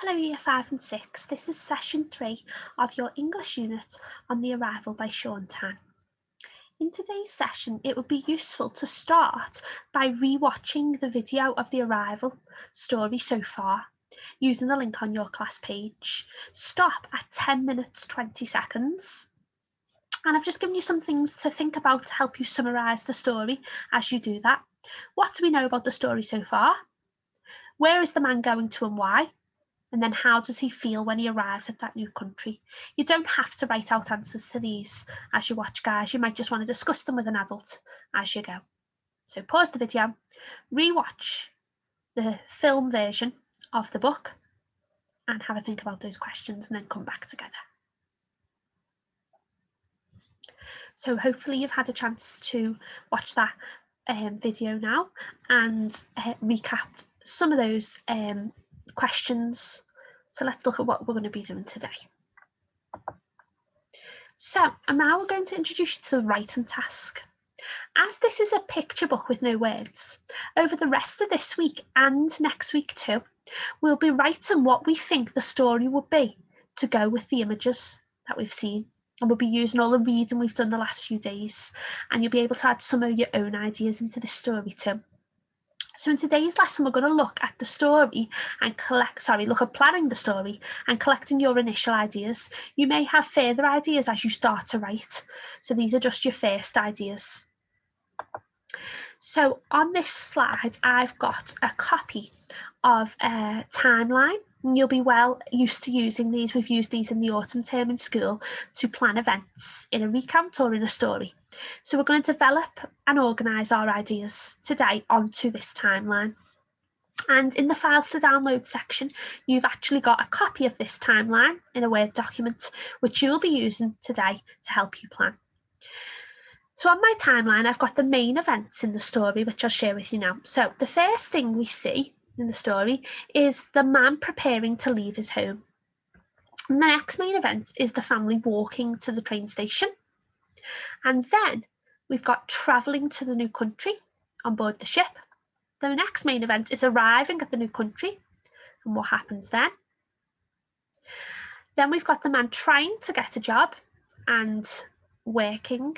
Hello Year 5 and 6, this is session 3 of your English unit on the Arrival by Sean Tan. In today's session it would be useful to start by re-watching the video of the Arrival story so far using the link on your class page. Stop at 10 minutes 20 seconds. And I've just given you some things to think about to help you summarise the story as you do that. What do we know about the story so far? Where is the man going to and why? And then how does he feel when he arrives at that new country? You don't have to write out answers to these as you watch, guys. You might just want to discuss them with an adult as you go. So pause the video, rewatch the film version of the book and have a think about those questions and then come back together. So hopefully you've had a chance to watch that video now and recap some of those questions. So let's look at what we're going to be doing today. So now we're going to introduce you to the writing task. As this is a picture book with no words, over the rest of this week and next week too, we'll be writing what we think the story would be to go with the images that we've seen. And we'll be using all the reading we've done the last few days, and you'll be able to add some of your own ideas into this story too. So in today's lesson, we're going to look at the story and look at planning the story and collecting your initial ideas. You may have further ideas as you start to write. So these are just your first ideas. So on this slide, I've got a copy of a timeline. And you'll be well used to using these. We've used these in the autumn term in school to plan events in a recount or in a story. So we're going to develop and organise our ideas today onto this timeline. And in the files to download section, you've actually got a copy of this timeline in a Word document, which you'll be using today to help you plan. So on my timeline, I've got the main events in the story, which I'll share with you now. So the first thing we see in the story is the man preparing to leave his home. And the next main event is the family walking to the train station. And then we've got travelling to the new country on board the ship. The next main event is arriving at the new country and what happens then. Then we've got the man trying to get a job and working.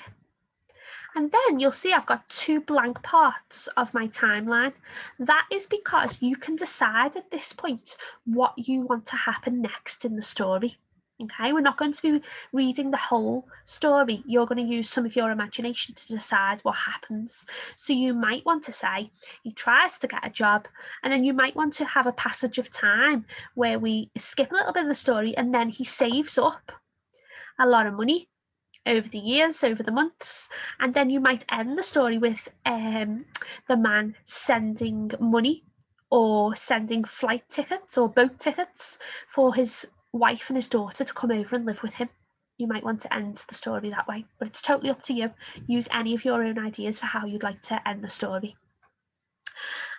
And then you'll see I've got two blank parts of my timeline. That is because you can decide at this point what you want to happen next in the story. Okay, we're not going to be reading the whole story. You're going to use some of your imagination to decide what happens. So you might want to say he tries to get a job, and then you might want to have a passage of time where we skip a little bit of the story and then he saves up a lot of money over the years, over the months, and then you might end the story with the man sending money or sending flight tickets or boat tickets for his wife and his daughter to come over and live with him. You might want to end the story that way, but it's totally up to you. Use any of your own ideas for how you'd like to end the story.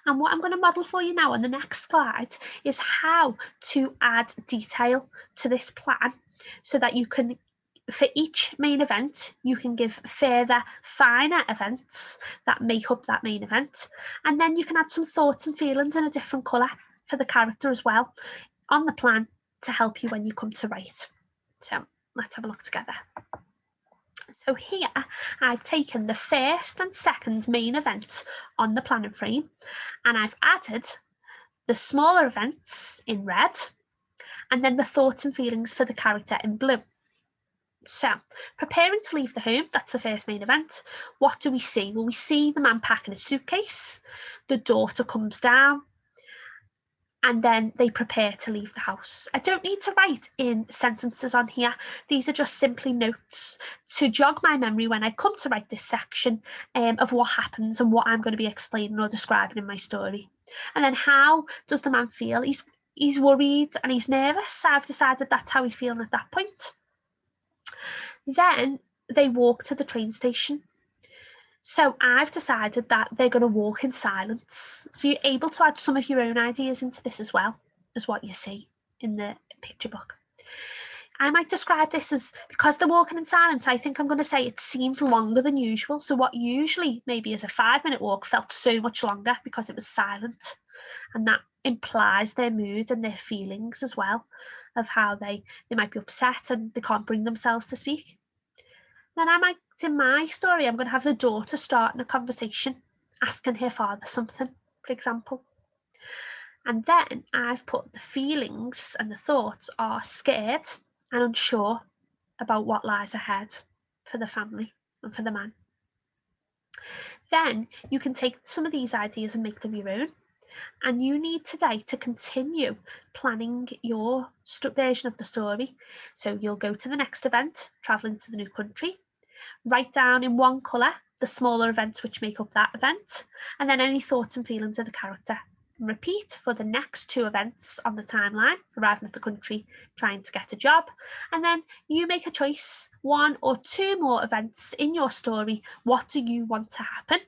And what I'm going to model for you now on the next slide is how to add detail to this plan so that you can, for each main event, you can give further finer events that make up that main event. And then you can add some thoughts and feelings in a different colour for the character as well on the plan to help you when you come to write. So let's have a look together. So here I've taken the first and second main events on the planning frame and I've added the smaller events in red and then the thoughts and feelings for the character in blue. So, preparing to leave the home, that's the first main event. What do we see? Well, we see the man packing his suitcase, the daughter comes down, and then they prepare to leave the house. I don't need to write in sentences on here. These are just simply notes to jog my memory when I come to write this section of what happens and what I'm going to be explaining or describing in my story. And then how does the man feel? He's worried and he's nervous. I've decided that's how he's feeling at that point. Then they walk to the train station. So I've decided that they're going to walk in silence. So you're able to add some of your own ideas into this as well as what you see in the picture book. I might describe this as, because they're walking in silence, I think I'm going to say it seems longer than usual. So what usually maybe is a 5-minute walk felt so much longer because it was silent. and that implies their mood and their feelings as well, of how they might be upset and they can't bring themselves to speak. Then in my story, I'm going to have the daughter starting a conversation, asking her father something, for example. And then I've put the feelings and the thoughts are scared and unsure about what lies ahead for the family and for the man. Then you can take some of these ideas and make them your own. And you need today to continue planning your version of the story. So you'll go to the next event, traveling to the new country, write down in one colour the smaller events which make up that event, and then any thoughts and feelings of the character. And repeat for the next 2 events on the timeline, arriving at the country, trying to get a job, and then you make a choice, 1 or 2 more events in your story. What do you want to happen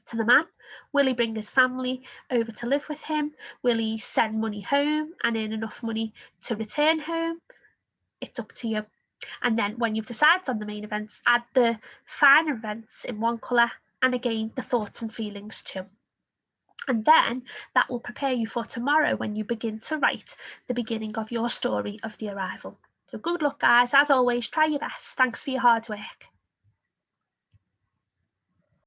to the man? Will he bring his family over to live with him? Will he send money home and earn enough money to return home? It's up to you. And then when you've decided on the main events, add the finer events in one colour, and again the thoughts and feelings too. And then that will prepare you for tomorrow when you begin to write the beginning of your story of the arrival. So good luck, guys. As always, try your best. Thanks for your hard work.